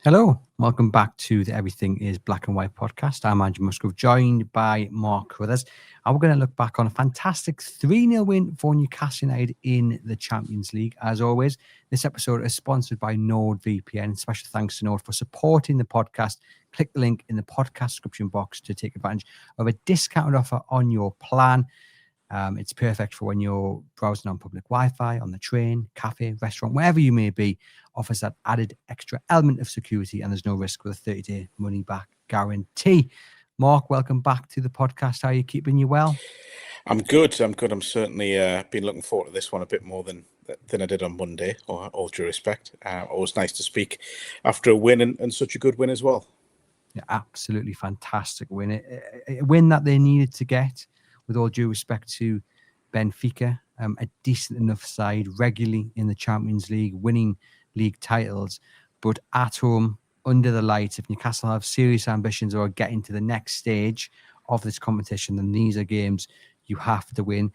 Hello, welcome back to the Everything is Black and White podcast. I'm Andrew Musgrove, joined by Mark Crothers, and we're going to look back on a fantastic 3-0 win for Newcastle United in the Champions League. As always, this episode is sponsored by NordVPN. Special thanks to Nord for supporting the podcast. Click the link in the podcast description box to take advantage of a discounted offer on your plan. It's perfect for when you're browsing on public Wi-Fi, on the train, cafe, restaurant, wherever you may be. Offers that added extra element of security, and there's no risk with a 30-day money-back guarantee. Mark, welcome back to the podcast. How are you keeping? You well? I'm good. I'm certainly been looking forward to this one a bit more than I did on Monday. All due respect, always nice to speak after a win and such a good win as well. Yeah, absolutely fantastic win. A win that they needed to get, with all due respect to Benfica, a decent enough side, regularly in the Champions League, winning league titles, but at home, under the lights. If Newcastle have serious ambitions or are getting to the next stage of this competition, then these are games you have to win.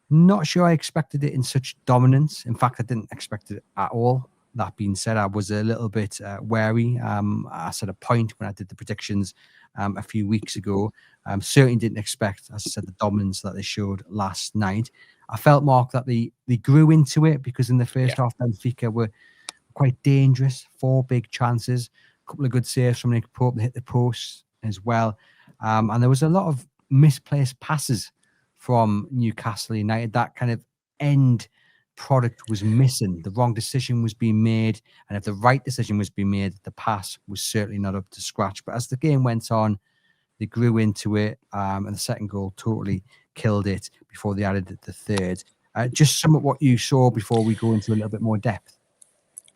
Not sure I expected it in such dominance. In fact, I didn't expect it at all. That being said, I was a little bit wary. I set a point when I did the predictions a few weeks ago. Certainly didn't expect, as I said, the dominance that they showed last night. I felt, Mark, that they grew into it, because in the first half, Benfica were quite dangerous. 4 big chances, a couple of good saves from Nick Pope that hit the post as well. And there was a lot of misplaced passes from Newcastle United. That kind of end product was missing. The wrong decision was being made. And if the right decision was being made, the pass was certainly not up to scratch. But as the game went on, they grew into it. And the second goal totally killed it before they added the third. Just some of what you saw before we go into a little bit more depth.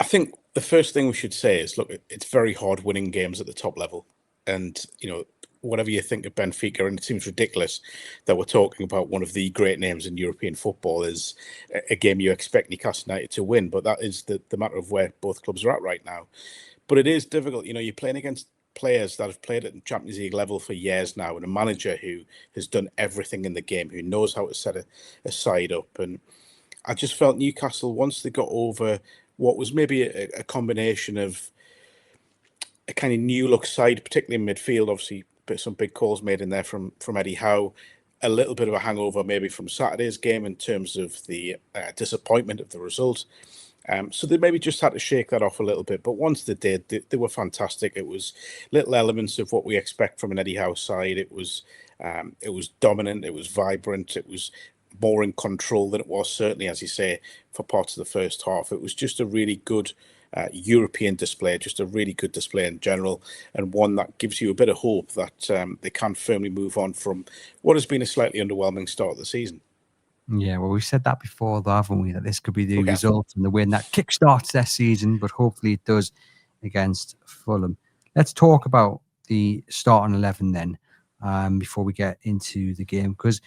I think the first thing we should say is, look, it's very hard winning games at the top level, and whatever you think of Benfica, and it seems ridiculous that we're talking about one of the great names in European football is a game you expect Newcastle United to win, but that is the matter of where both clubs are at right now. But it is difficult. You're playing against players that have played at the Champions League level for years now, and a manager who has done everything in the game, who knows how to set a side up. And I just felt Newcastle, once they got over what was maybe a combination of a kind of new look side, particularly in midfield. Obviously, some big calls made in there from Eddie Howe. A little bit of a hangover maybe from Saturday's game in terms of the disappointment of the result. So they maybe just had to shake that off a little bit. But once they did, they were fantastic. It was little elements of what we expect from an Eddie Howe side. It was dominant. It was vibrant. It was more in control than it was, certainly, as you say, for parts of the first half. It was just a really good European display, just a really good display in general, and one that gives you a bit of hope that they can firmly move on from what has been a slightly underwhelming start of the season. Yeah, well, we've said that before, though, haven't we? That this could be the result and the win that kickstarts their season, but hopefully it does against Fulham. Let's talk about the starting 11 then, before we get into the game, because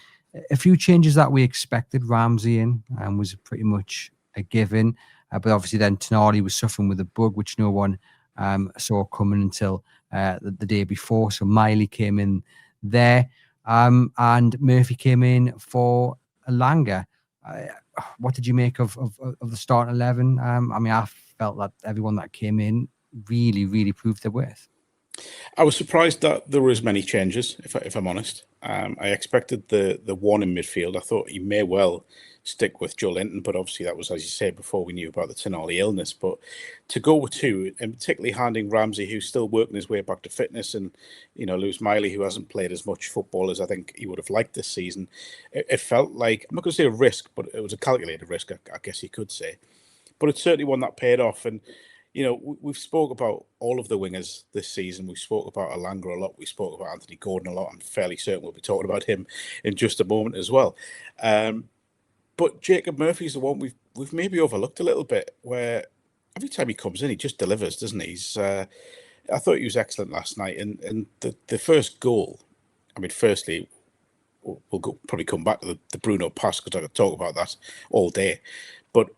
a few changes that we expected. Ramsey in was pretty much a given, but obviously then Tonali was suffering with a bug, which no one saw coming until the day before. So Miley came in there, and Murphy came in for Elanga. What did you make of the starting 11? I felt that everyone that came in really proved their worth. I was surprised that there were as many changes, if I'm honest. I expected the one in midfield. I thought he may well stick with Joe Linton, but obviously that was, as you said before, we knew about the Tonali illness. But to go with 2, and particularly handing Ramsey, who's still working his way back to fitness, and lose Miley, who hasn't played as much football as I think he would have liked this season, it felt like, I'm not going to say a risk, but it was a calculated risk, I guess you could say. But it's certainly one that paid off. And we've spoke about all of the wingers this season. We spoke about Elanga a lot. We spoke about Anthony Gordon a lot. I'm fairly certain we'll be talking about him in just a moment as well. But Jacob Murphy's the one we've maybe overlooked a little bit, where every time he comes in, he just delivers, doesn't he? I thought he was excellent last night. And the first goal, firstly, we'll probably come back to the Bruno pass, because I could talk about that all day. But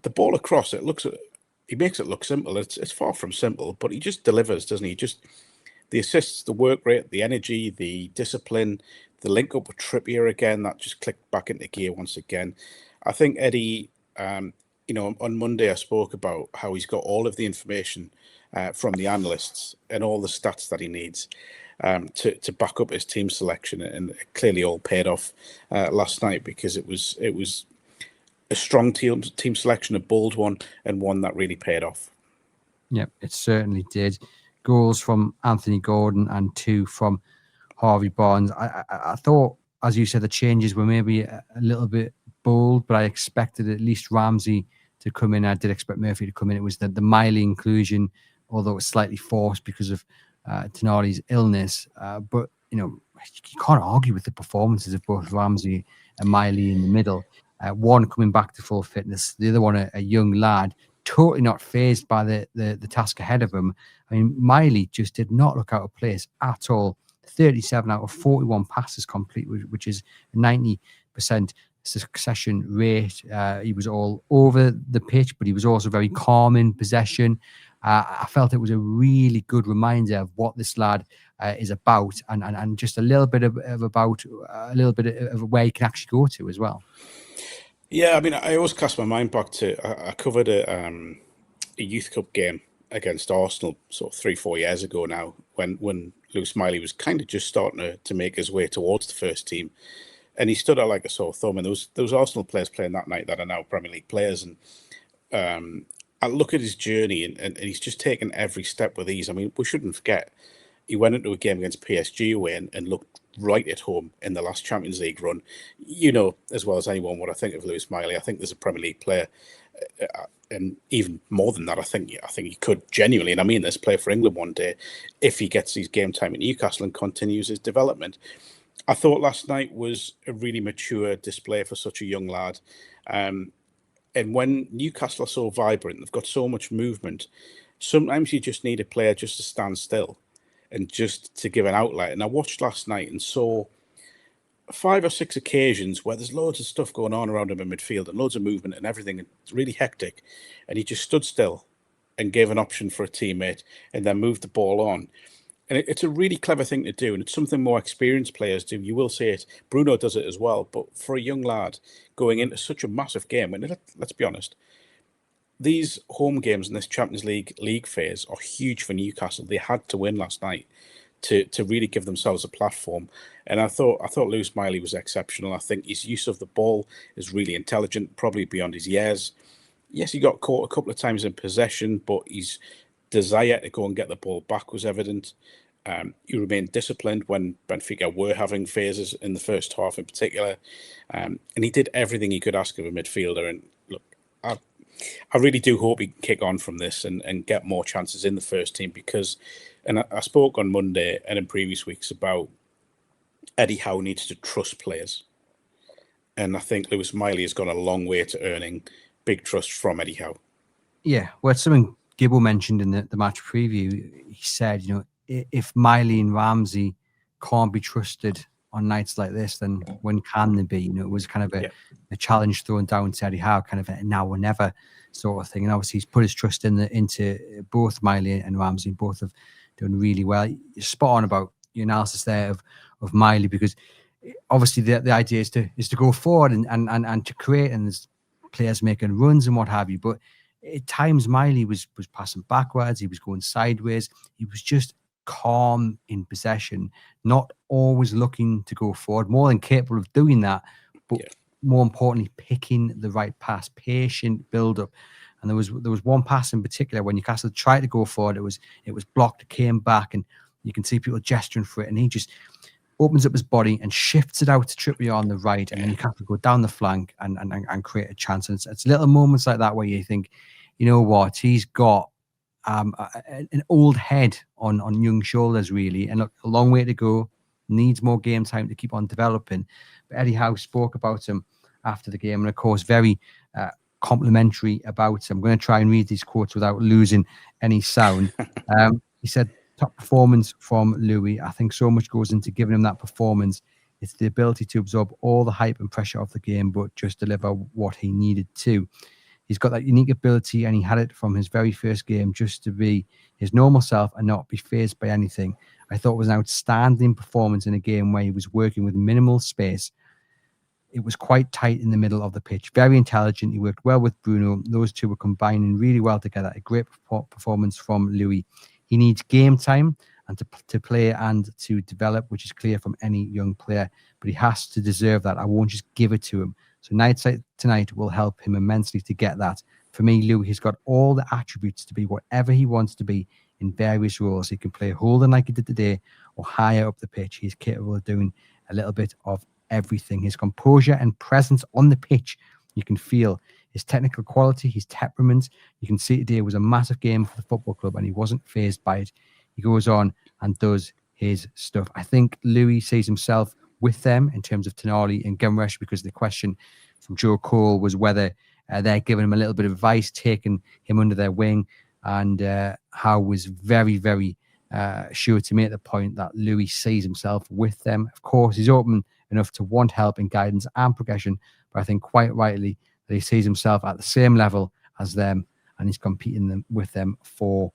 the ball across, he makes it look simple. It's far from simple, but he just delivers, doesn't he? Just the assists, the work rate, the energy, the discipline, the link up with Trippier again, that just clicked back into gear once again. I think Eddie, on Monday I spoke about how he's got all of the information from the analysts and all the stats that he needs to back up his team selection, and it clearly all paid off last night, because it was a strong team selection, a bold one, and one that really paid off. Yep, it certainly did. Goals from Anthony Gordon and 2 from Harvey Barnes. I thought, as you said, the changes were maybe a little bit bold, but I expected at least Ramsey to come in. I did expect Murphy to come in. It was the Miley inclusion, although it was slightly forced because of Tonali's illness. But, you can't argue with the performances of both Ramsey and Miley in the middle. One coming back to full fitness, the other one a young lad, totally not fazed by the task ahead of him. I mean, Miley just did not look out of place at all. 37 out of 41 passes complete, which is 90% succession rate. He was all over the pitch, but he was also very calm in possession. I felt it was a really good reminder of what this lad is about, and just a little bit of where he can actually go to as well. Yeah, I mean, I always cast my mind back to I covered a youth cup game against Arsenal sort of 3-4 years ago now, when Lewis Miley was kind of just starting to make his way towards the first team, and he stood out like a sore thumb. And those Arsenal players playing that night that are now Premier League players, and I look at his journey, and he's just taken every step with ease. I mean, we shouldn't forget, he went into a game against PSG away and looked right at home in the last Champions League run. As well as anyone what I think of Lewis Miley. I think there's a Premier League player, and even more than that, I think he could genuinely, and I mean this, play for England one day if he gets his game time at Newcastle and continues his development. I thought last night was a really mature display for such a young lad. And when Newcastle are so vibrant, they've got so much movement, sometimes you just need a player just to stand still and just to give an outlet. And I watched last night and saw 5 or 6 occasions where there's loads of stuff going on around him in midfield and loads of movement and everything. It's really hectic. And he just stood still and gave an option for a teammate and then moved the ball on. And it's a really clever thing to do, and it's something more experienced players do. You will see it. Bruno does it as well. But for a young lad going into such a massive game, and let's be honest, these home games in this Champions League phase are huge for Newcastle. They had to win last night to really give themselves a platform. And I thought Lewis Miley was exceptional. I think his use of the ball is really intelligent, probably beyond his years. Yes, he got caught a couple of times in possession, but his desire to go and get the ball back was evident. He remained disciplined when Benfica were having phases in the first half in particular. And he did everything he could ask of a midfielder. And look, I really do hope he can kick on from this and get more chances in the first team, because, and I spoke on Monday and in previous weeks about Eddie Howe needs to trust players. And I think Lewis Miley has gone a long way to earning big trust from Eddie Howe. Yeah, well, it's something Gibble mentioned in the match preview. He said, if Miley and Ramsey can't be trusted on nights like this, then when can they be? It was kind of a challenge thrown down to Eddie Howe, kind of a now or never sort of thing. And obviously he's put his trust into both Miley and Ramsey. Both have done really well. You're spot on about your analysis there of Miley, because obviously the idea is to go forward and to create, and there's players making runs and what have you. But at times Miley was passing backwards, he was going sideways, he was just calm in possession, not always looking to go forward, more than capable of doing that, but more importantly, picking the right pass, patient build up. And there was one pass in particular when Newcastle tried to go forward, it was blocked, it came back, and you can see people gesturing for it, and he just opens up his body and shifts it out to Trippier on the right, and then Newcastle go down the flank and create a chance. And it's little moments like that where you think, you know what, he's got an old head on young shoulders, really, and look, a long way to go, needs more game time to keep on developing. But Eddie Howe spoke about him after the game, and of course very complimentary about him. I'm going to try and read these quotes without losing any sound. He said, top performance from Louis. I think so much goes into giving him that performance. It's the ability to absorb all the hype and pressure of the game, but just deliver what he needed to. He's got that unique ability, and he had it from his very first game, just to be his normal self and not be fazed by anything. I thought it was an outstanding performance in a game where he was working with minimal space. it was quite tight in the middle of the pitch. Very intelligent. He worked well with Bruno. Those two were combining really well together. A great performance from Louis. He needs game time and to play and to develop, which is clear from any young player. But he has to deserve that. I won't just give it to him. So night tonight will help him immensely to get that. For me, Louis has got all the attributes to be whatever he wants to be in various roles. He can play holding like he did today or higher up the pitch. He's capable of doing a little bit of everything. His composure and presence on the pitch, you can feel his technical quality, his temperament. You can see today it was a massive game for the football club and he wasn't fazed by it. He goes on and does his stuff. I think Louis sees himself with them in terms of Tonali and Guimarães, because the question from Joe Cole was whether they're giving him a little bit of advice, taking him under their wing. And Howe was very, very sure to make the point that Louis sees himself with them. Of course, he's open enough to want help and guidance and progression, but I think quite rightly that he sees himself at the same level as them and he's competing with them for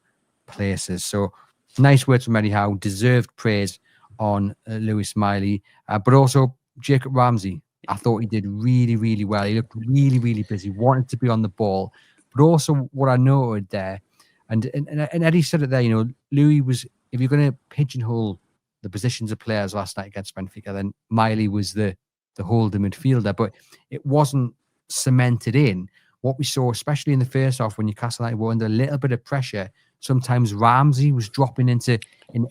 places. So nice words from Eddie Howe, deserved praise on Lewis Miley, but also Jacob Ramsey. I thought he did really, really well. He looked really, really busy, wanted to be on the ball. But also what I noted there, and Eddie said it there, Louis was, if you're going to pigeonhole the positions of players last night against Benfica, then Miley was the holder midfielder, but it wasn't cemented in. What we saw, especially in the first half when Newcastle United were under a little bit of pressure, sometimes Ramsey was dropping into, in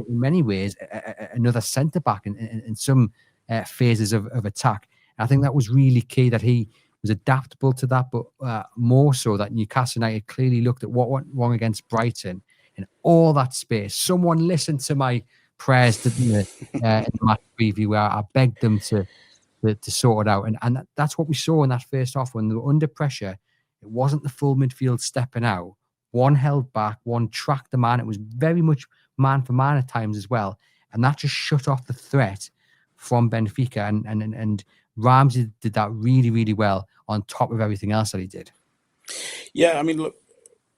many ways, another centre-back in some phases of attack. And I think that was really key, that he was adaptable to that, but more so that Newcastle United clearly looked at what went wrong against Brighton in all that space. Someone listened to my prayers, didn't they, in the match preview, where I begged them to sort it out. And that's what we saw in that first half. When they were under pressure, it wasn't the full midfield stepping out. One held back, one tracked the man. It was very much man for man at times as well. And that just shut off the threat from Benfica. And Ramsey did that really, really well on top of everything else that he did. Yeah, I mean, look,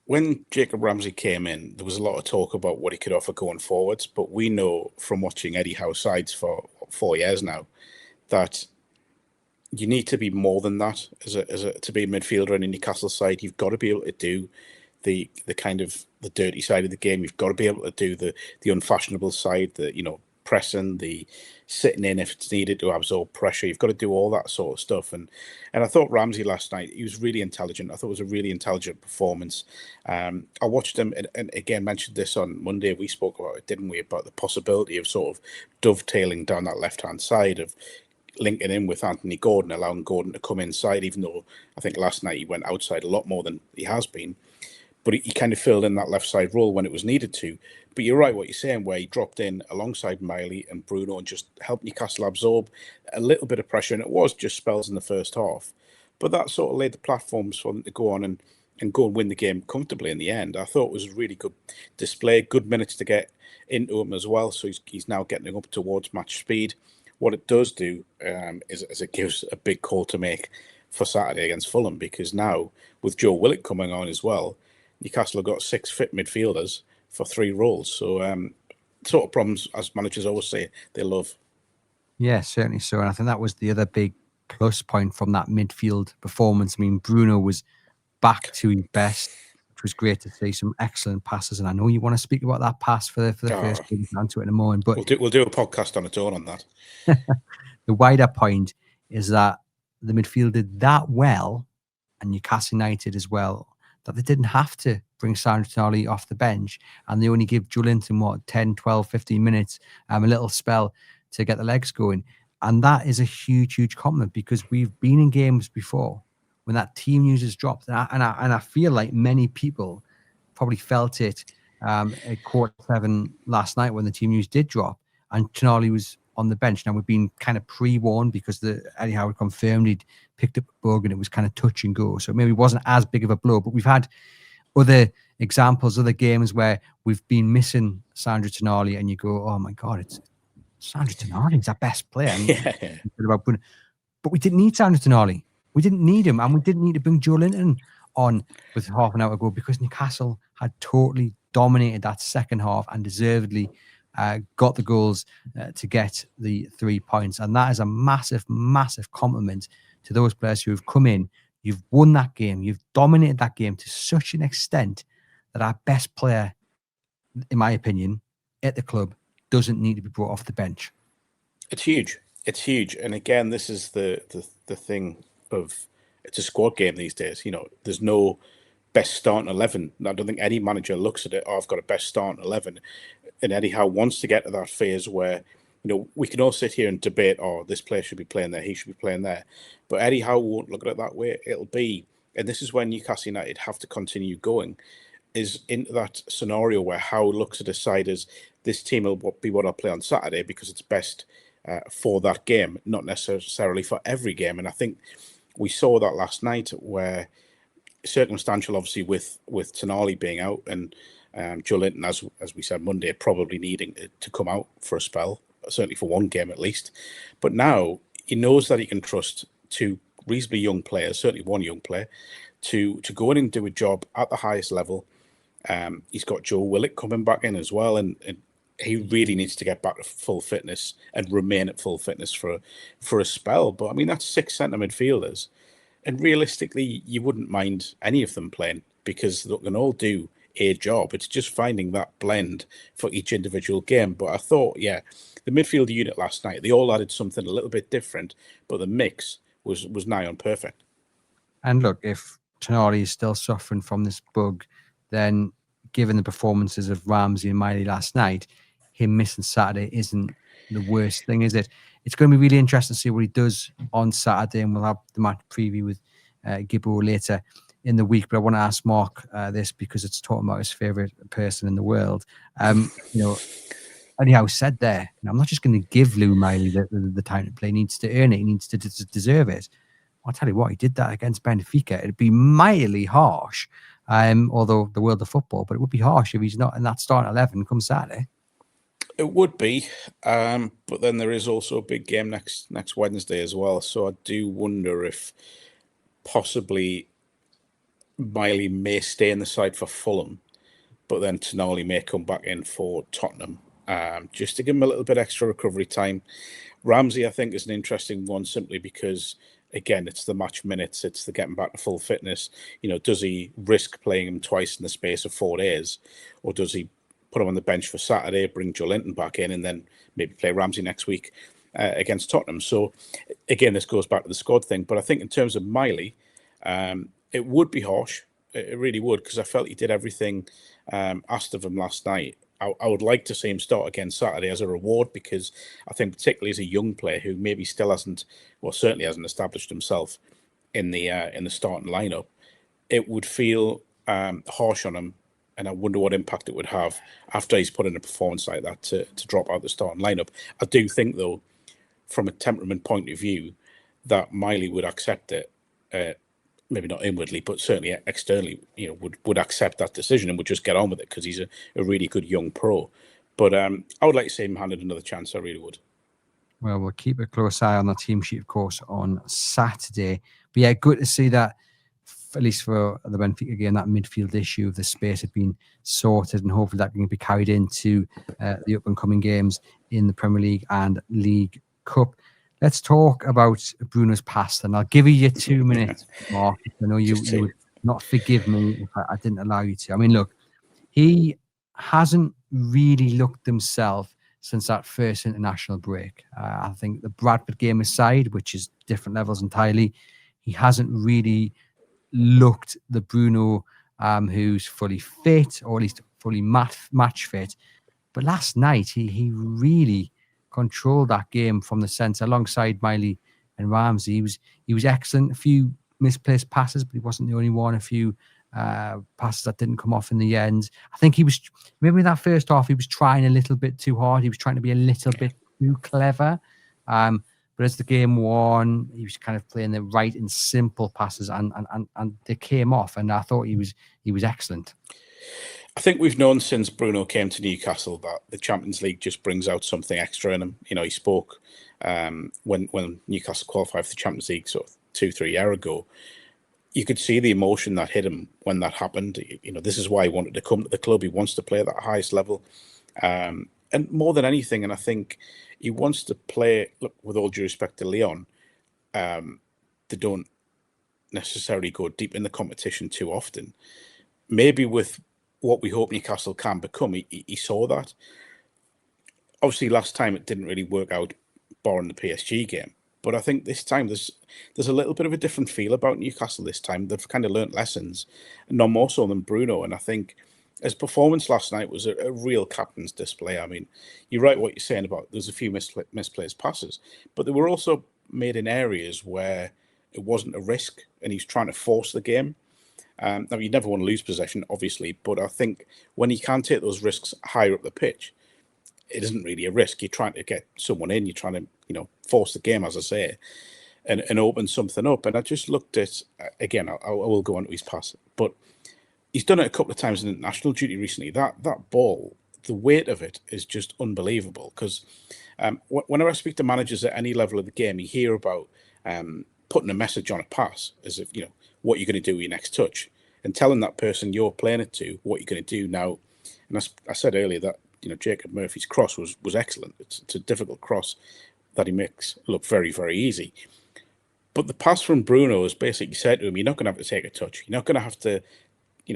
when Jacob Ramsey came in, there was a lot of talk about what he could offer going forwards. But we know from watching Eddie Howe sides for 4 years now that you need to be more than that to be a midfielder in a Newcastle side. You've got to be able to do the kind of the dirty side of the game. You've got to be able to do the unfashionable side, the pressing, the sitting in if it's needed to absorb pressure. You've got to do all that sort of stuff. And I thought Ramsey last night, he was really intelligent. I thought it was a really intelligent performance. I watched him, and again, mentioned this on Monday. We spoke about it, didn't we? About the possibility of sort of dovetailing down that left-hand side, of linking in with Anthony Gordon, allowing Gordon to come inside, even though I think last night he went outside a lot more than he has been. But he kind of filled in that left side role when it was needed to. But you're right what you're saying, where he dropped in alongside Miley and Bruno and just helped Newcastle absorb a little bit of pressure. And it was just spells in the first half. But that sort of laid the platforms for them to go on and go and win the game comfortably in the end. I thought it was a really good display, good minutes to get into him as well. So he's now getting up towards match speed. What it does do is it gives a big call to make for Saturday against Fulham, because now with Joe Willock coming on as well, Newcastle have got 6 fit midfielders for 3 roles. So sort of problems, as managers always say, they love. Yeah, certainly so. And I think that was the other big plus point from that midfield performance. I mean, Bruno was back to his best, which was great to see. Some excellent passes. And I know you want to speak about that pass for the first game. We'll to it in a moment. But we'll do a podcast on its own on that. The wider point is that the midfield did that well, and Newcastle United as well, that they didn't have to bring Sandro Tonali off the bench, and they only give Joelinton 10, 12, 15 minutes, a little spell to get the legs going. And that is a huge, huge compliment, because we've been in games before when that team news has dropped. And I feel like many people probably felt it at 7:15 last night when the team news did drop and Tonali was on the bench. Now, we've been kind of pre-warned because Eddie Howe confirmed he'd picked up a bug and it was kind of touch and go. So maybe it wasn't as big of a blow, but we've had other examples, other games where we've been missing Sandro Tonali and you go, oh my God, it's Sandro Tonali, he's our best player. But we didn't need Sandro Tonali. We didn't need him, and we didn't need to bring Joelinton on with half an hour ago, because Newcastle had totally dominated that second half and deservedly got the goals to get the 3 points. And that is a massive, massive compliment to those players who have come in. You've won that game. You've dominated that game to such an extent that our best player, in my opinion, at the club doesn't need to be brought off the bench. It's huge. It's huge. And again, this is the thing of, it's a squad game these days. There's no best starting 11. I don't think any manager looks at it, I've got a best starting 11. And Eddie Howe wants to get to that phase where, we can all sit here and debate, this player should be playing there, he should be playing there. But Eddie Howe won't look at it that way. It'll be, and this is when Newcastle United have to continue going, is into that scenario where Howe looks at a side as, this team will be what I play on Saturday because it's best for that game, not necessarily for every game. And I think we saw that last night, where circumstantial, obviously, with Tonali being out and Joe Linton, as we said Monday, probably needing to come out for a spell, certainly for one game at least. But now he knows that he can trust two reasonably young players, certainly one young player, to go in and do a job at the highest level. He's got Joe Willock coming back in as well, and he really needs to get back to full fitness and remain at full fitness for a spell. But I mean, that's 6 centre midfielders, and realistically, you wouldn't mind any of them playing because they can all do a job. It's just finding that blend for each individual game. But I thought, the midfield unit last night, they all added something a little bit different, but the mix was nigh on perfect. And look, if Tonali is still suffering from this bug, then given the performances of Ramsey and Miley last night, him missing Saturday isn't the worst thing, is it? It's going to be really interesting to see what he does on Saturday, and we'll have the match preview with Gibbo later in the week. But I want to ask Mark this because it's talking about his favourite person in the world. Anyhow, said there, I'm not just going to give Lou Miley the time to play. He needs to earn it. He needs to deserve it. I'll tell you what, he did that against Benfica. It'd be mildly harsh, although the world of football, but it would be harsh if he's not in that starting 11 come Saturday. It would be, but then there is also a big game next Wednesday as well. So I do wonder if possibly Miley may stay in the side for Fulham, but then Tonali may come back in for Tottenham, just to give him a little bit extra recovery time. Ramsey, I think, is an interesting one simply because, again, it's the match minutes, it's the getting back to full fitness. Does he risk playing him twice in the space of 4 days, or does he put him on the bench for Saturday, bring Joe Linton back in, and then maybe play Ramsey next week against Tottenham? So, again, this goes back to the squad thing. But I think in terms of Miley, it would be harsh. It really would, because I felt he did everything asked of him last night. I would like to see him start again Saturday as a reward, because I think particularly as a young player who maybe still certainly hasn't established himself in the starting lineup, it would feel harsh on him. And I wonder what impact it would have after he's put in a performance like that to drop out the starting lineup. I do think, though, from a temperament point of view, that Miley would accept it, maybe not inwardly, but certainly externally, would accept that decision and would just get on with it because he's a really good young pro. But I would like to see him handed another chance. I really would. Well, we'll keep a close eye on the team sheet, of course, on Saturday. But yeah, good to see that, at least for the Benfica game, that midfield issue of the space had been sorted, and hopefully that can be carried into the up and coming games in the Premier League and League Cup. Let's talk about Bruno's past, and I'll give you 2 minutes, Mark. I know you would not forgive me if I didn't allow you to. I mean, look, he hasn't really looked himself since that first international break. I think the Bradford game aside, which is different levels entirely, he hasn't really looked the Bruno who's fully fit, or at least fully match fit. But last night, he really controlled that game from the centre alongside Miley and Ramsey. He was excellent. A few misplaced passes, but he wasn't the only one. A few passes that didn't come off in the end. I think he was, maybe in that first half, he was trying a little bit too hard. He was trying to be a little bit too clever. But as the game wore on, he was kind of playing the right and simple passes, and they came off. And I thought he was excellent. I think we've known since Bruno came to Newcastle that the Champions League just brings out something extra in him. He spoke when Newcastle qualified for the Champions League sort of 2-3 years ago. You could see the emotion that hit him when that happened. This is why he wanted to come to the club. He wants to play at that highest level. And And more than anything, and I think he wants to play. Look, with all due respect to Leon, they don't necessarily go deep in the competition too often. Maybe with what we hope Newcastle can become, he saw that. Obviously, last time it didn't really work out, barring the PSG game. But I think this time there's a little bit of a different feel about Newcastle this time. They've kind of learnt lessons, none more so than Bruno. And I think his performance last night was a real captain's display. I mean, you're right what you're saying about there's a few misplaced passes, but they were also made in areas where it wasn't a risk, and he's trying to force the game. Now, you never want to lose possession, obviously, but I think when you can take those risks higher up the pitch, it isn't really a risk. You're trying to get someone in. You're trying to, force the game, as I say, and open something up. And I just looked at, again, I will go on to his pass, but he's done it a couple of times in international duty recently. That ball, the weight of it is just unbelievable. Because whenever I speak to managers at any level of the game, you hear about putting a message on a pass as if, what you're going to do with your next touch, and telling that person you're playing it to what you're going to do now. And I said earlier that, Jacob Murphy's cross was excellent. It's a difficult cross that he makes look very, very easy. But the pass from Bruno has basically said to him, you're not going to have to take a touch. You're not going to have to,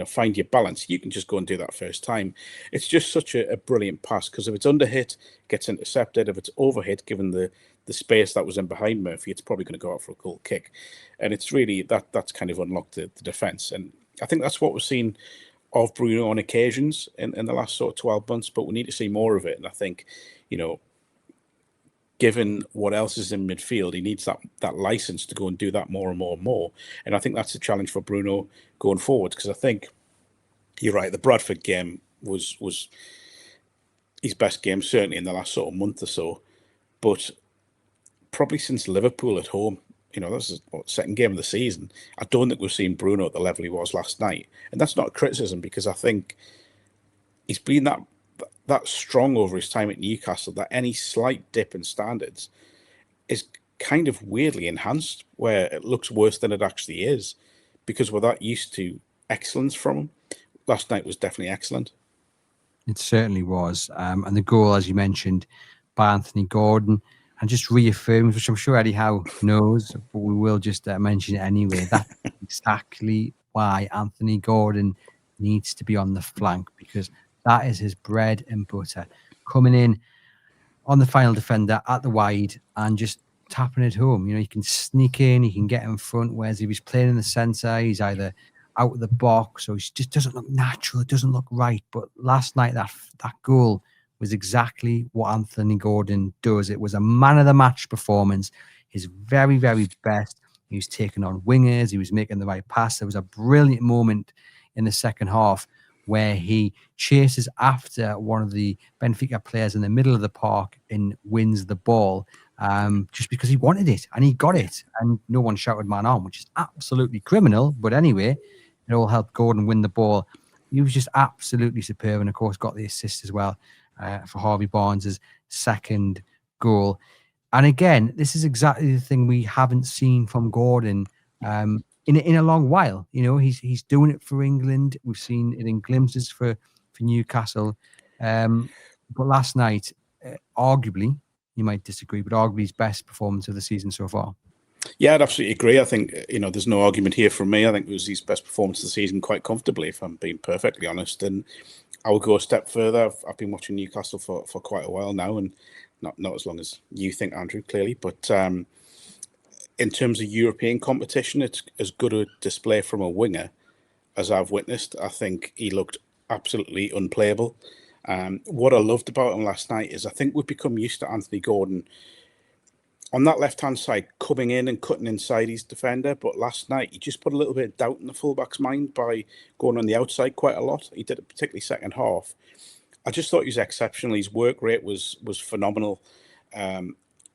find your balance. You can just go and do that first time. It's just such a brilliant pass, because if it's underhit, gets intercepted. If it's overhit, given the space that was in behind Murphy, it's probably going to go out for a goal kick. And it's really that's kind of unlocked the defence. And I think that's what we've seen of Bruno on occasions in the last sort of 12 months, but we need to see more of it. And I think, given what else is in midfield, he needs that license to go and do that more and more and more. And I think that's a challenge for Bruno going forward, because I think you're right, the Bradford game was his best game, certainly in the last sort of month or so. But probably since Liverpool at home, this is the second game of the season, I don't think we've seen Bruno at the level he was last night. And that's not a criticism, because I think he's been that strong over his time at Newcastle that any slight dip in standards is kind of weirdly enhanced, where it looks worse than it actually is, because we're that used to excellence from him. Last night was definitely excellent. It certainly was. And the goal, as you mentioned, by Anthony Gordon, and just reaffirms, which I'm sure Eddie Howe knows, but we will just mention it anyway. That's exactly why Anthony Gordon needs to be on the flank, because that is his bread and butter. Coming in on the final defender at the wide and just tapping it home. He can sneak in, he can get in front, whereas if he's playing in the centre, he's either out of the box or he just doesn't look natural, it doesn't look right. But last night, that goal was exactly what Anthony Gordon does. It was a man of the match performance, his very, very best. He was taking on wingers, he was making the right pass. There was a brilliant moment in the second half where he chases after one of the Benfica players in the middle of the park and wins the ball just because he wanted it, and he got it, and no one shouted man on, which is absolutely criminal. But anyway, it all helped Gordon win the ball. He was just absolutely superb, and of course got the assist as well for Harvey Barnes' second goal. And again, this is exactly the thing we haven't seen from Gordon in a long while. He's doing it for England. We've seen it in glimpses for Newcastle. But last night, arguably, you might disagree, but arguably his best performance of the season so far. Yeah, I'd absolutely agree. I think, there's no argument here from me. I think it was his best performance of the season quite comfortably, if I'm being perfectly honest. And I would go a step further. I've been watching Newcastle for quite a while now, and not as long as you think, Andrew, clearly. But in terms of European competition, it's as good a display from a winger as I've witnessed. I think he looked absolutely unplayable. What I loved about him last night is I think we've become used to Anthony Gordon on that left-hand side coming in and cutting inside his defender. But last night, he just put a little bit of doubt in the fullback's mind by going on the outside quite a lot. He did it particularly second half. I just thought he was exceptional. His work rate was phenomenal.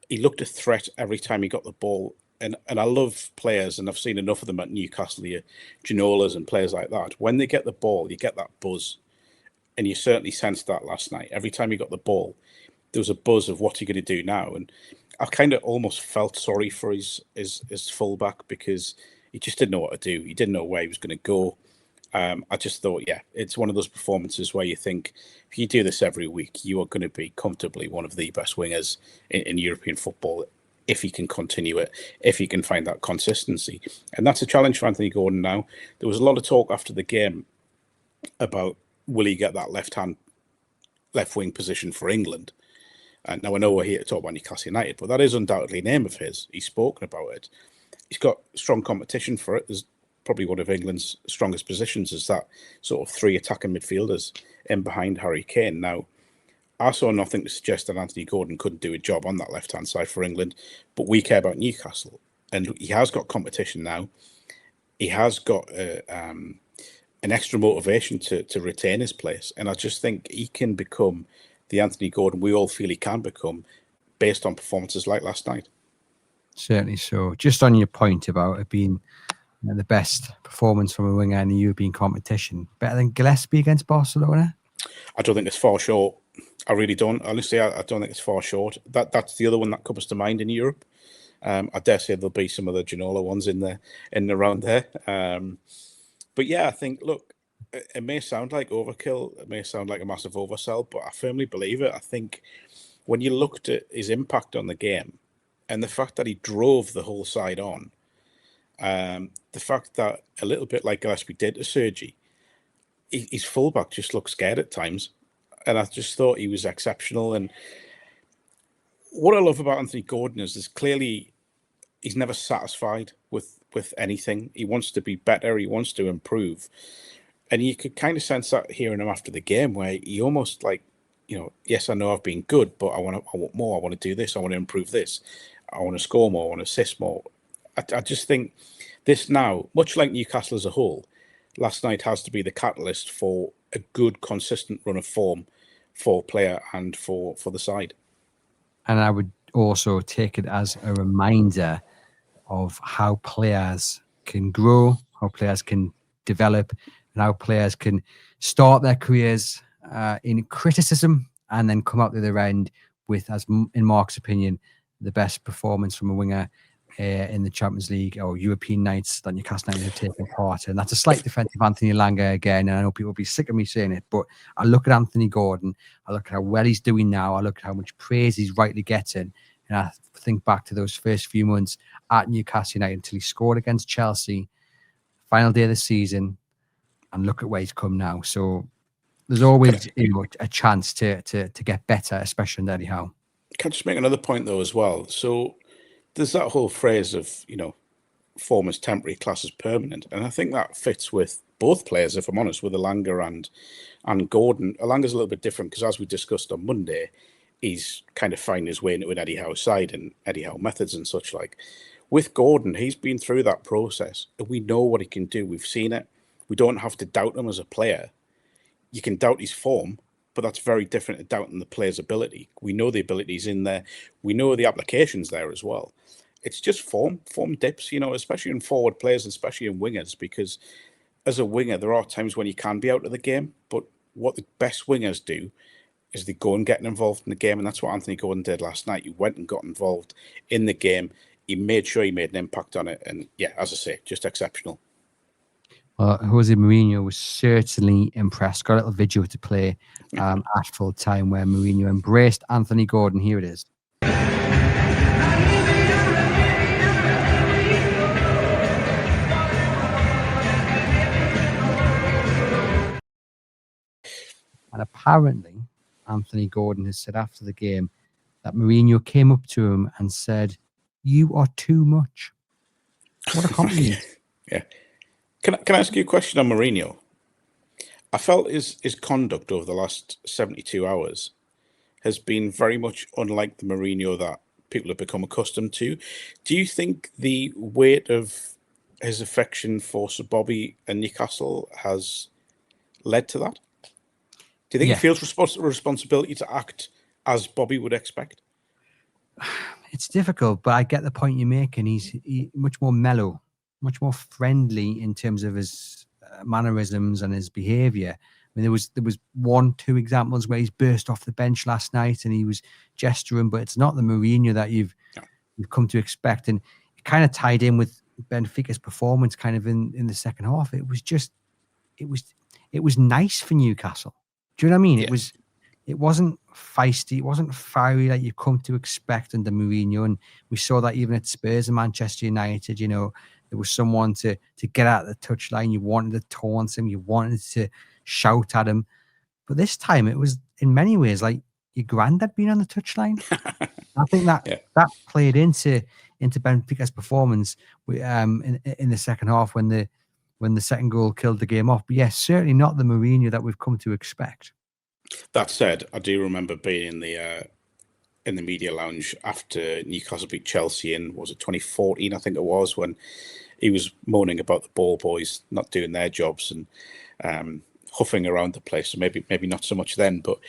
He looked a threat every time he got the ball. And I love players, and I've seen enough of them at Newcastle, Ginolas and players like that. When they get the ball, you get that buzz. And you certainly sensed that last night. Every time he got the ball, there was a buzz of what's he going to do now. And I kind of almost felt sorry for his fullback, because he just didn't know what to do. He didn't know where he was going to go. I just thought, yeah, it's one of those performances where you think if you do this every week, you are going to be comfortably one of the best wingers in European football if he can continue it, if he can find that consistency. And that's a challenge for Anthony Gordon now. There was a lot of talk after the game about will he get that left wing position for England. And now I know we're here to talk about Newcastle United, but that is undoubtedly a name of his. He's spoken about it. He's got strong competition for it. There's probably one of England's strongest positions is that sort of 3 attacking midfielders in behind Harry Kane. Now, I saw nothing to suggest that Anthony Gordon couldn't do a job on that left-hand side for England, but we care about Newcastle. And he has got competition now. He has got an extra motivation to retain his place. And I just think he can become the Anthony Gordon we all feel he can become based on performances like last night. Certainly so. Just on your point about it being the best performance from a winger in the European competition, better than Gillespie against Barcelona? I don't think it's far short. I really don't. Honestly, I don't think it's far short. That's the other one that comes to mind in Europe. I dare say there'll be some other Ginola ones in and around there. But yeah, I think, look, it may sound like overkill. It may sound like a massive oversell, but I firmly believe it. I think when you looked at his impact on the game and the fact that he drove the whole side on, the fact that a little bit like Gillespie did to Sergi, his fullback just looked scared at times. And I just thought he was exceptional. And what I love about Anthony Gordon is clearly he's never satisfied with anything. He wants to be better. He wants to improve. And you could kind of sense that hearing him after the game where he almost like, yes, I know I've been good, but I want more. I want to do this. I want to improve this. I want to score more. I want to assist more. I just think this now, much like Newcastle as a whole, last night has to be the catalyst for a good, consistent run of form for player and for the side. And I would also take it as a reminder of how players can grow, how players can develop, and how players can start their careers in criticism and then come out the other end with, as in Mark's opinion, the best performance from a winger in the Champions League or European nights that Newcastle United have taken part in. That's a slight defense of Anthony Elanga again, and I know people will be sick of me saying it, but I look at Anthony Gordon, I look at how well he's doing now, I look at how much praise he's rightly getting, and I think back to those first few months at Newcastle United until he scored against Chelsea, final day of the season, and look at where he's come now. So there's always a chance to get better, especially in Eddie Howe. Can I just make another point though as well? So there's that whole phrase of, form is temporary, class is permanent. And I think that fits with both players, if I'm honest, with Elanga and Gordon. Elanga's a little bit different because, as we discussed on Monday, he's kind of finding his way into an Eddie Howe side and Eddie Howe methods and such like. With Gordon, he's been through that process. We know what he can do. We've seen it. We don't have to doubt him as a player. You can doubt his form, but that's very different to doubting the player's ability. We know the ability's in there. We know the application's there as well. It's just form dips, especially in forward players, especially in wingers, because as a winger, there are times when you can be out of the game, but what the best wingers do is they go and get involved in the game, and that's what Anthony Gordon did last night. He went and got involved in the game. He made sure he made an impact on it, and yeah, as I say, just exceptional. Well, Jose Mourinho was certainly impressed. Got a little video to play at full time where Mourinho embraced Anthony Gordon. Here it is. And apparently, Anthony Gordon has said after the game that Mourinho came up to him and said, "You are too much." What a compliment. Yeah. Can I ask you a question on Mourinho? I felt his conduct over the last 72 hours has been very much unlike the Mourinho that people have become accustomed to. Do you think the weight of his affection for Sir Bobby and Newcastle has led to that? Do you think he feels responsibility to act as Bobby would expect? It's difficult, but I get the point you're making. He's much more mellow, much more friendly in terms of his mannerisms and his behaviour. I mean, there was 1-2 examples where he's burst off the bench last night and he was gesturing, but it's not the Mourinho that you've come to expect. And it kind of tied in with Benfica's performance kind of in the second half. It was just it was nice for Newcastle. Do you know what I mean? Yeah. It wasn't feisty, it wasn't fiery like you come to expect under Mourinho, and we saw that even at Spurs and Manchester United. You know, there was someone to get out of the touchline. You wanted to taunt him, you wanted to shout at him, but this time it was in many ways like your granddad being on the touchline. I think that played into Benfica's performance in the second half when the second goal killed the game off. But yes, certainly not the Mourinho that we've come to expect. That said, I do remember being in the media lounge after Newcastle beat Chelsea in, was it 2014? I think it was, when he was moaning about the ball boys not doing their jobs and huffing around the place. So maybe not so much then, but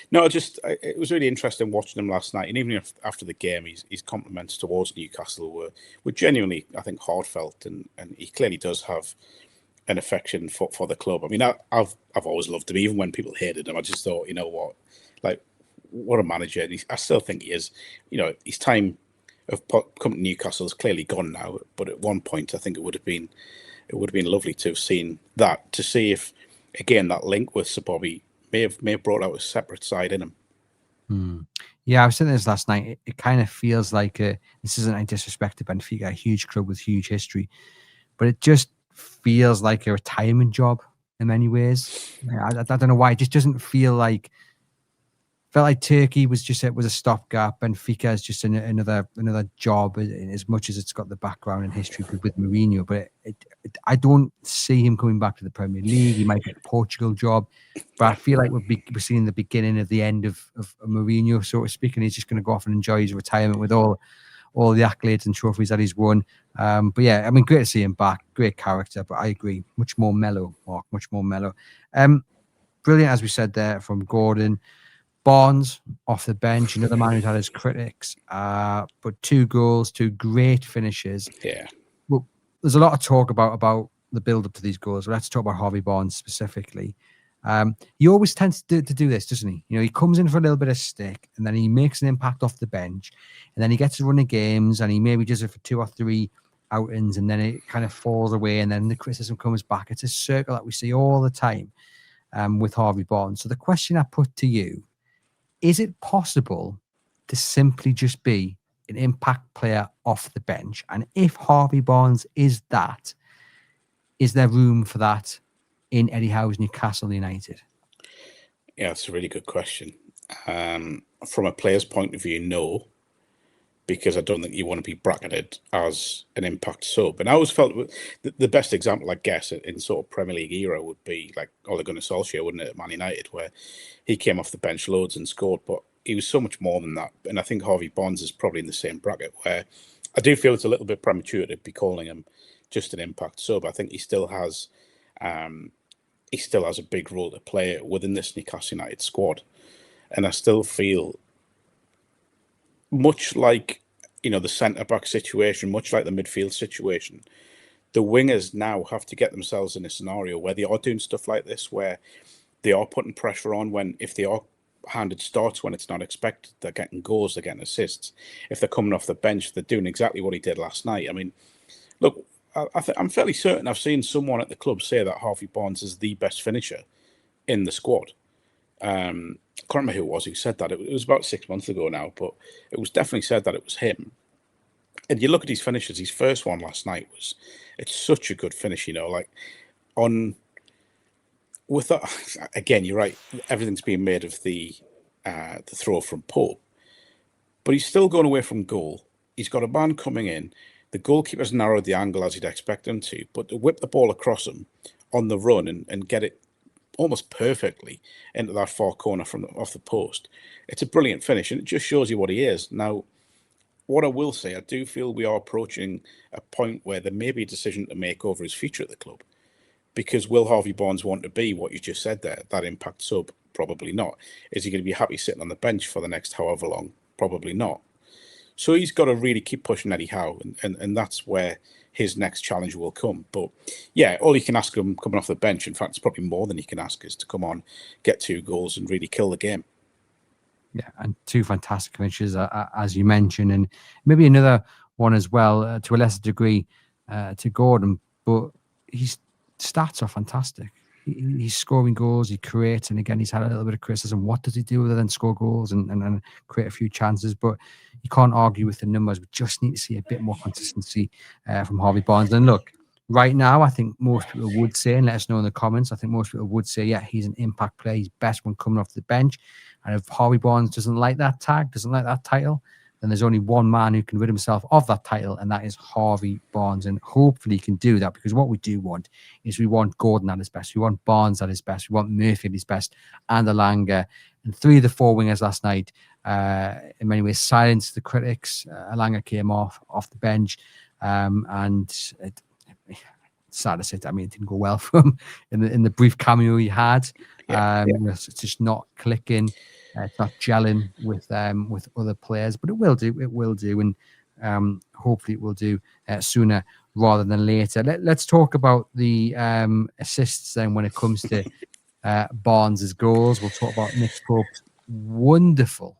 no, it was really interesting watching him last night. And even after the game, his compliments towards Newcastle were genuinely, I think, heartfelt, and he clearly does have an affection for the club. I mean, I've always loved him, even when people hated him. I just thought, you know what, like, what a manager. And I still think he is. You know, his time of coming to Newcastle is clearly gone now. But at one point, I think it would have been lovely to have seen that, to see if, again, that link with Sir Bobby may have brought out a separate side in him. Yeah, I was saying this last night. It kind of feels like this isn't a disrespect to Benfica, a huge club with huge history, but it just feels like a retirement job in many ways. I don't know why. It just doesn't feel like. Felt like Turkey was a stopgap. Benfica is just another job, as much as it's got the background and history with Mourinho. But I don't see him coming back to the Premier League. He might get a Portugal job, but I feel like we're seeing the beginning of the end of Mourinho, so to speak, and he's just going to go off and enjoy his retirement with all the accolades and trophies that he's won. But yeah, I mean, great to see him back. Great character, but I agree, much more mellow, Mark, much more mellow. Brilliant, as we said there, from Gordon. Barnes off the bench, another man who's had his critics, but 2 goals, 2 great finishes. Yeah. Well, there's a lot of talk about the build-up to these goals. Let's talk about Harvey Barnes specifically. He always tends to do this, doesn't he? You know, he comes in for a little bit of stick, and then he makes an impact off the bench, and then he gets to run the games, and he maybe does it for 2 or 3 outings, and then it kind of falls away, and then the criticism comes back. It's a circle that we see all the time with Harvey Barnes. So the question I put to you: is it possible to simply just be an impact player off the bench? And if Harvey Barnes is that, is there room for that in Eddie Howe's Newcastle United? Yeah, that's a really good question. From a player's point of view, no, because I don't think you want to be bracketed as an impact sub. And I always felt the best example, I guess, in sort of Premier League era would be like Ole Gunnar Solskjaer, wouldn't it, at Man United, where he came off the bench loads and scored, but he was so much more than that. And I think Harvey Barnes is probably in the same bracket, where I do feel it's a little bit premature to be calling him just an impact sub. I think he still has a big role to play within this Newcastle United squad. And I still feel, much like, you know, the centre-back situation, much like the midfield situation, the wingers now have to get themselves in a scenario where they are doing stuff like this, where they are putting pressure on if they are handed starts when it's not expected. They're getting goals, they're getting assists. If they're coming off the bench, they're doing exactly what he did last night. I mean, look, I'm fairly certain I've seen someone at the club say that Harvey Barnes is the best finisher in the squad. I can't remember who it was who said that. It was about 6 months ago now, but it was definitely said that it was him. And you look at his finishes, his first one last night it's such a good finish, you know, like with that, again, you're right, everything's being made of the throw from Pope, but he's still going away from goal. He's got a man coming in. The goalkeeper's narrowed the angle as he'd expect him to, but to whip the ball across him on the run and get it almost perfectly into that far corner off the post, it's a brilliant finish, and it just shows you what he is. Now, what I will say, I do feel we are approaching a point where there may be a decision to make over his future at the club. Because will Harvey Barnes want to be what you just said there, that impact sub? Probably not. Is he going to be happy sitting on the bench for the next however long? Probably not. So he's got to really keep pushing Eddie Howe, and that's where his next challenge will come. But yeah, all you can ask him coming off the bench, in fact, it's probably more than he can ask, is to come on, get 2 goals and really kill the game. Yeah, and 2 fantastic finishes, as you mentioned, and maybe another one as well, to a lesser degree, to Gordon, but his stats are fantastic. he's scoring goals, he creates, and again, he's had a little bit of criticism. What does he do other than score goals and create a few chances? But you can't argue with the numbers. We just need to see a bit more consistency from Harvey Barnes. And look, right now, I think most people would say, and let us know in the comments, I think most people would say, yeah, he's an impact player. He's best when coming off the bench. And if Harvey Barnes doesn't like that tag, doesn't like that title, then there's only one man who can rid himself of that title, and that is Harvey Barnes. And hopefully he can do that, because what we do want is we want Gordon at his best. We want Barnes at his best. We want Murphy at his best, and Elanga. And 3 of the 4 wingers last night, in many ways, silenced the critics. Elanga came off the bench, and sad to say, I mean, it didn't go well for him in the brief cameo he had. It's just not clicking. It's not gelling with other players, but it will do. It will do, and hopefully it will do sooner rather than later. Let's talk about the assists then when it comes to Barnes's goals. We'll talk about Nick Pope's wonderful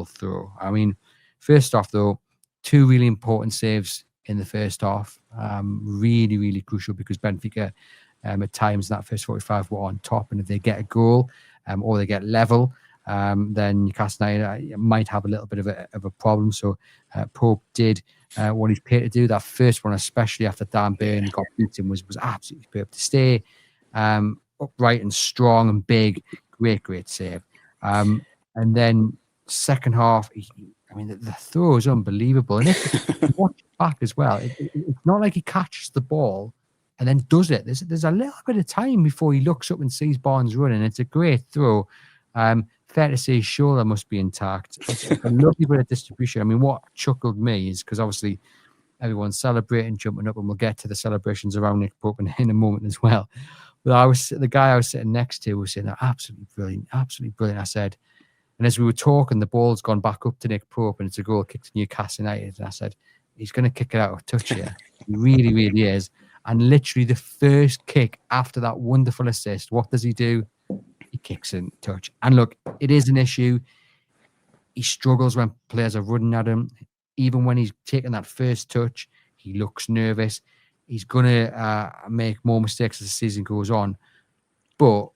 throw. I mean, first off though, 2 really important saves in the first half. Really crucial, because Benfica at times in that first 45 were on top, and if they get a goal or they get level, then Newcastle United might have a little bit of a problem. So Pope did what he's paid to do. That first one, especially after Dan Burn got beaten, was absolutely perfect. To stay upright and strong and big, great save. And then second half, the throw is unbelievable. And if you watch it back as well, it's not like he catches the ball and then does it. There's a little bit of time before he looks up and sees Barnes running. It's a great throw. Fair to say his shoulder must be intact. It's a lovely bit of distribution. I mean, what chuckled me is, because obviously everyone's celebrating, jumping up, and we'll get to the celebrations around Nick Pope in a moment as well. But the guy I was sitting next to was saying, absolutely brilliant. I said, and as we were talking, the ball's gone back up to Nick Pope, and it's a goal kick to Newcastle United. And I said, he's going to kick it out of touch here. He really is. And literally the first kick after that wonderful assist, what does he do? He kicks in touch. And look, it is an issue. He struggles when players are running at him. Even when he's taking that first touch, he looks nervous. He's going to make more mistakes as the season goes on. But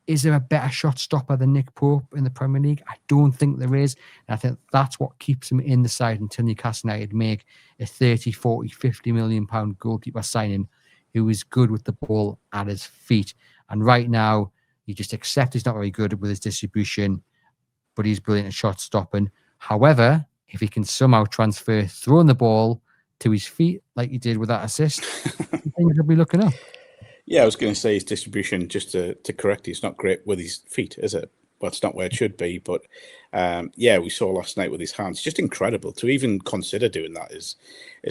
is there a better shot stopper than Nick Pope in the Premier League? I don't think there is. And I think that's what keeps him in the side until Newcastle United make a 30, 40, 50 million pound goalkeeper signing who is good with the ball at his feet. And right now, you just accept he's not very good with his distribution, but he's brilliant at shot stopping. However, if he can somehow transfer throwing the ball to his feet like he did with that assist, things will be looking up. Yeah, I was going to say his distribution, just to correct, he's not great with his feet, is it? Well, it's not where it should be. But we saw last night with his hands, just incredible. To even consider doing that is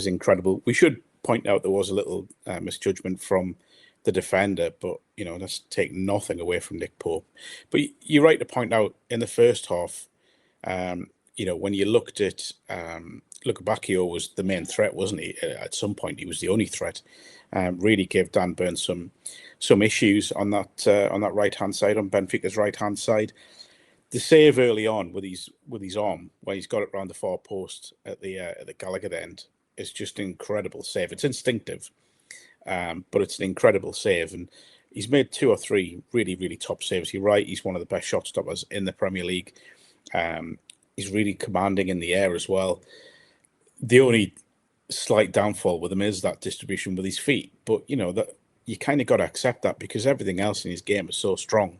incredible. We should point out there was a little misjudgment from the defender, but let's take nothing away from Nick Pope. But you're right to point out in the first half, when you looked at Lukebakio was the main threat, wasn't he? At some point, he was the only threat. Really gave Dan Burn some issues on that right hand side, on Benfica's right hand side. The save early on with his arm, where he's got it round the far post at the Gallagher end, is just an incredible save. It's instinctive. But it's an incredible save, and he's made 2 or 3 really top saves. You're right, he's one of the best shot stoppers in the Premier League. He's really commanding in the air as well. The only slight downfall with him is that distribution with his feet, but that you kind of got to accept that, because everything else in his game is so strong.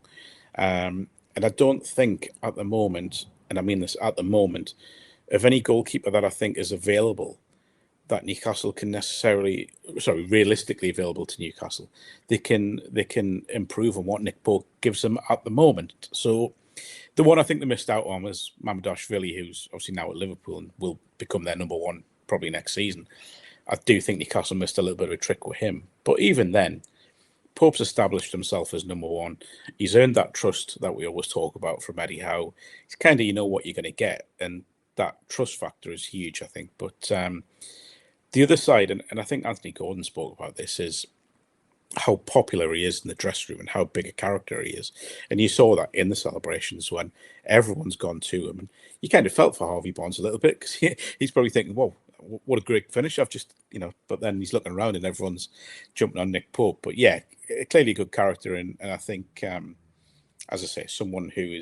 And I don't think at the moment, and I mean this at the moment, of any goalkeeper that I think is available that Newcastle can realistically available to Newcastle, they can improve on what Nick Pope gives them at the moment. So the one I think they missed out on was Mamardashvili, who's obviously now at Liverpool and will become their number one probably next season. I do think Newcastle missed a little bit of a trick with him. But even then, Pope's established himself as number one. He's earned that trust that we always talk about from Eddie Howe. It's kind of, what you're going to get. And that trust factor is huge, I think. But the other side, and I think Anthony Gordon spoke about this, is how popular he is in the dressing room and how big a character he is. And you saw that in the celebrations when everyone's gone to him. And you kind of felt for Harvey Barnes a little bit, because he's probably thinking, whoa, what a great finish. I've just, but then he's looking around and everyone's jumping on Nick Pope. But yeah, clearly good character, and I think, as I say, someone who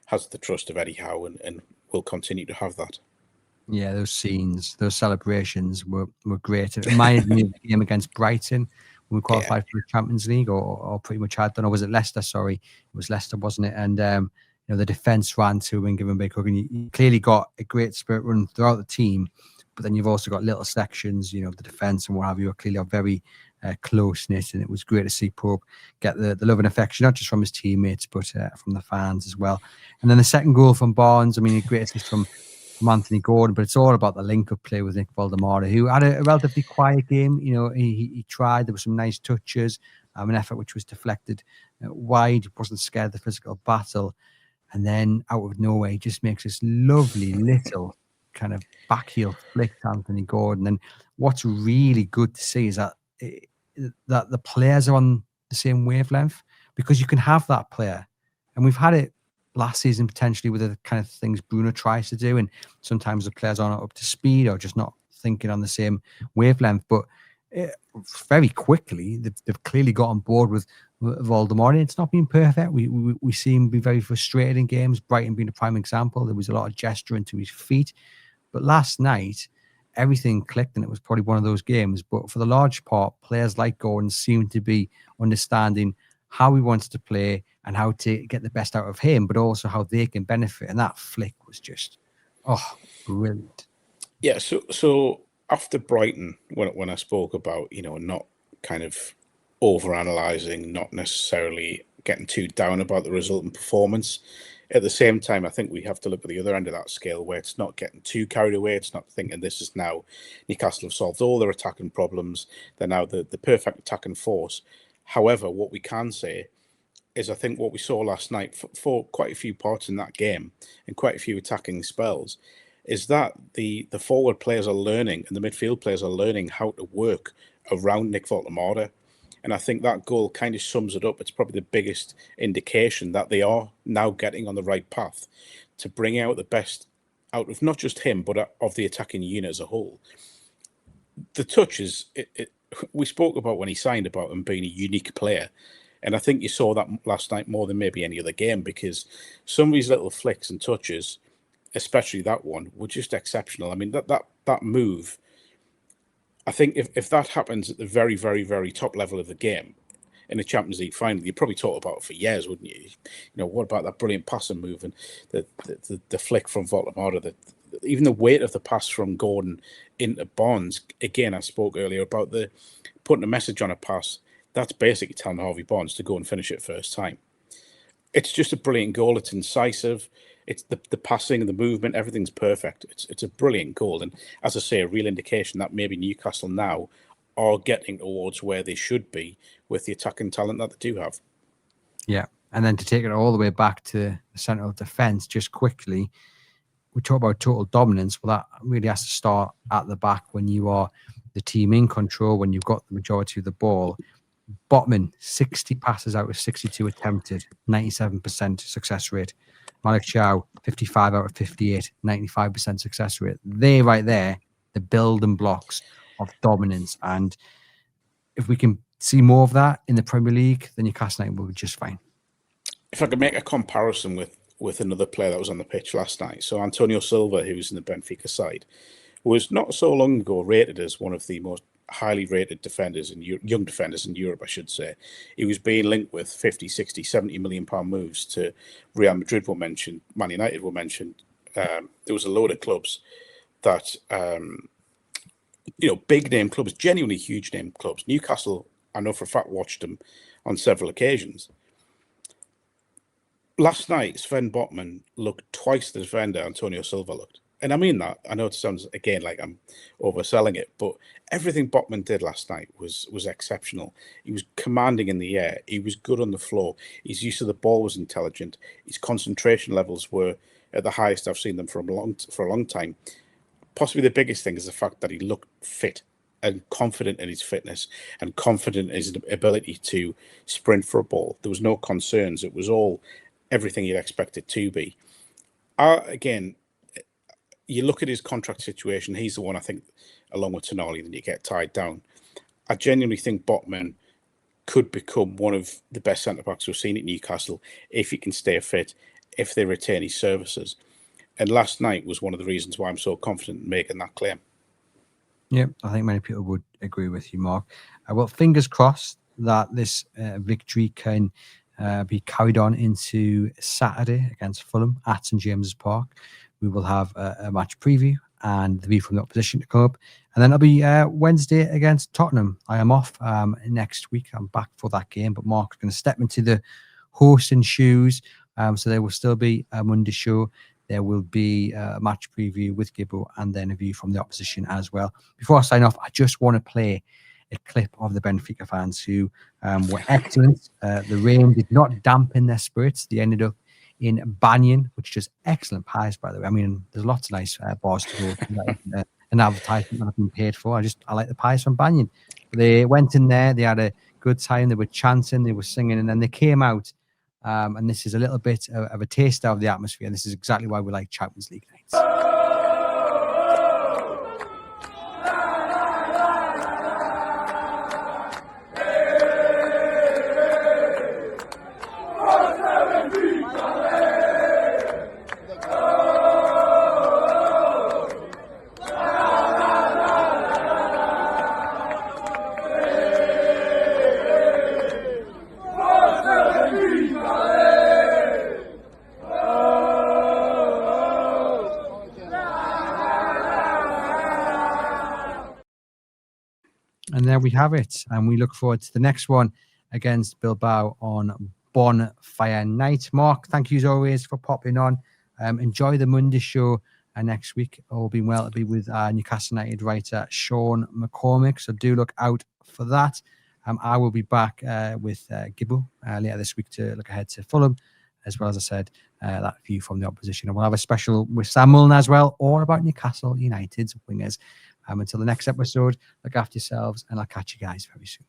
has the trust of Eddie Howe and will continue to have that. Yeah, those scenes, those celebrations were great. It reminded me of the game against Brighton when we qualified for the Champions League, or pretty much had done. Or was it Leicester? Sorry, it was Leicester, wasn't it? And the defence ran to and give him a big hug, and you clearly got a great spirit running throughout the team. But then you've also got little sections, the defence and what have you, are clearly very close knit, and it was great to see Pope get the love and affection, not just from his teammates, but from the fans as well. And then the second goal from Barnes, I mean, a great assist from Anthony Gordon, but it's all about the link-up play with Nick Voldemort, who had a relatively quiet game. He tried. There were some nice touches, an effort which was deflected wide. Wasn't scared of the physical battle, and then out of nowhere, he just makes this lovely little kind of backheel flick to Anthony Gordon. And what's really good to see is that the players are on the same wavelength, because you can have that player, and we've had it last season potentially with the kind of things Bruno tries to do, and sometimes the players aren't up to speed or just not thinking on the same wavelength. But very quickly, they've clearly got on board with Voldemort. It's not been perfect. We see him be very frustrated in games. Brighton being a prime example. There was a lot of gesturing to his feet, but last night everything clicked, and it was probably one of those games. But for the large part, players like Gordon seem to be understanding how he wants to play and how to get the best out of him, but also how they can benefit. And that flick was just, brilliant. Yeah. So after Brighton, when I spoke about, not kind of over-analysing, not necessarily getting too down about the result and performance, at the same time, I think we have to look at the other end of that scale, where it's not getting too carried away. It's not thinking this is now Newcastle have solved all their attacking problems. They're now the perfect attacking force. However, what we can say is I think what we saw last night for quite a few parts in that game and quite a few attacking spells is that the forward players are learning and the midfield players are learning how to work around Nick Voldemort. And I think that goal kind of sums it up. It's probably the biggest indication that they are now getting on the right path to bring out the best out of not just him, but of the attacking unit as a whole. The touches, we spoke about when he signed about him being a unique player. And I think you saw that last night more than maybe any other game, because some of these little flicks and touches, especially that one, were just exceptional. I mean, that move, I think if that happens at the very, very, very top level of the game in the Champions League final, you probably talk about it for years, wouldn't you? What about that brilliant passing move and the flick from Voldemort, even the weight of the pass from Gordon into Barnes. Again, I spoke earlier about the putting a message on a pass. That's basically telling Harvey Barnes to go and finish it first time. It's just a brilliant goal. It's incisive. It's the passing and the movement. Everything's perfect. It's a brilliant goal. And as I say, a real indication that maybe Newcastle now are getting towards where they should be with the attacking talent that they do have. Yeah. And then to take it all the way back to the centre of defence, just quickly, we talk about total dominance. Well, that really has to start at the back when you are the team in control, when you've got the majority of the ball. Botman, 60 passes out of 62 attempted, 97% success rate. Malik Chow, 55 out of 58, 95% success rate. They right there, the building blocks of dominance. And if we can see more of that in the Premier League, then Newcastle United will be just fine. If I could make a comparison with another player that was on the pitch last night, so Antonio Silva, who's in the Benfica side, was not so long ago rated as one of the most highly rated defenders and young defenders in Europe, I should say. He was being linked with 50, 60, 70 million pound moves to Real Madrid were mentioned, Man United were mentioned. There was a load of clubs that, big name clubs, genuinely huge name clubs. Newcastle, I know for a fact, watched him on several occasions. Last night, Sven Botman looked twice the defender Antonio Silva looked. And I mean that. I know it sounds, again, like I'm overselling it, but everything Botman did last night was exceptional. He was commanding in the air. He was good on the floor. His use of the ball was intelligent. His concentration levels were at the highest I've seen them for a long time. Possibly the biggest thing is the fact that he looked fit and confident in his fitness and confident in his ability to sprint for a ball. There was no concerns. It was all everything you'd expect it to be. Again, you look at his contract situation, he's the one, I think, along with Tonali, that you get tied down. I genuinely think Botman could become one of the best centre-backs we've seen at Newcastle if he can stay fit, if they retain his services. And last night was one of the reasons why I'm so confident in making that claim. Yeah, I think many people would agree with you, Mark. Well, fingers crossed that this victory can be carried on into Saturday against Fulham at St James's Park. We will have a match preview and the view from the opposition to come up. And then it'll be Wednesday against Tottenham. I am off next week. I'm back for that game, but Mark's going to step into the hosting shoes. So there will still be a Monday show. There will be a match preview with Gibbo and then a view from the opposition as well. Before I sign off, I just want to play a clip of the Benfica fans who were excellent. The rain did not dampen their spirits. They ended up in Banyan, which does excellent pies, by the way. I mean, there's lots of nice bars to go to. An advertisement that I've been paid for. I like the pies from Banyan. They went in there. They had a good time. They were chanting. They were singing. And then they came out. And this is a little bit of a taster of the atmosphere. And this is exactly why we like Champions League nights. And there we have it. And we look forward to the next one against Bilbao on Bonfire Night. Mark, thank you as always for popping on. Enjoy the Monday show next week. All being well, it'll be with Newcastle United writer Sean McCormick. So do look out for that. I will be back with Gibbo later this week to look ahead to Fulham, as well as I said, that view from the opposition. And we'll have a special with Sam Mullen as well, all about Newcastle United's wingers. Until the next episode, look after yourselves, and I'll catch you guys very soon.